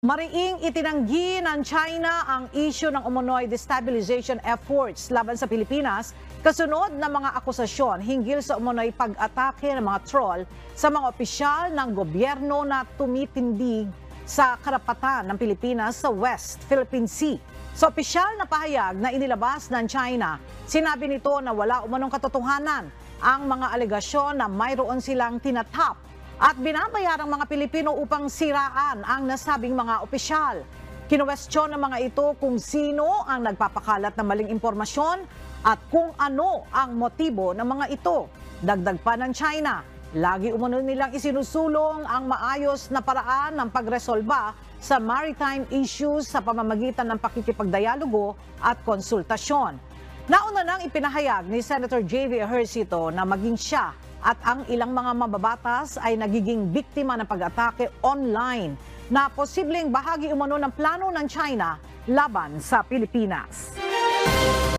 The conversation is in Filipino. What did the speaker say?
Mariing itinanggi ng China ang isyu ng umunoy destabilization efforts laban sa Pilipinas kasunod ng mga akusasyon hinggil sa umunoy pag-atake ng mga troll sa mga opisyal ng gobyerno na tumitindig sa karapatan ng Pilipinas sa West Philippine Sea. Sa opisyal na pahayag na inilabas ng China, sinabi nito na wala umanong katotohanan ang mga alegasyon na mayroon silang tinatap at binabayarang mga Pilipino upang siraan ang nasabing mga opisyal. Kinuwestiyon ng mga ito kung sino ang nagpapakalat ng maling impormasyon at kung ano ang motibo ng mga ito. Dagdag pa ng China, lagi umano nilang isinusulong ang maayos na paraan ng pagresolba sa maritime issues sa pamamagitan ng pakikipagdialogo at konsultasyon. Nauna nang ipinahayag ni Senator J.V. Ejercito na maging siya at ang ilang mga mababatas ay nagiging biktima ng pag-atake online na posibleng bahagi umano ng plano ng China laban sa Pilipinas.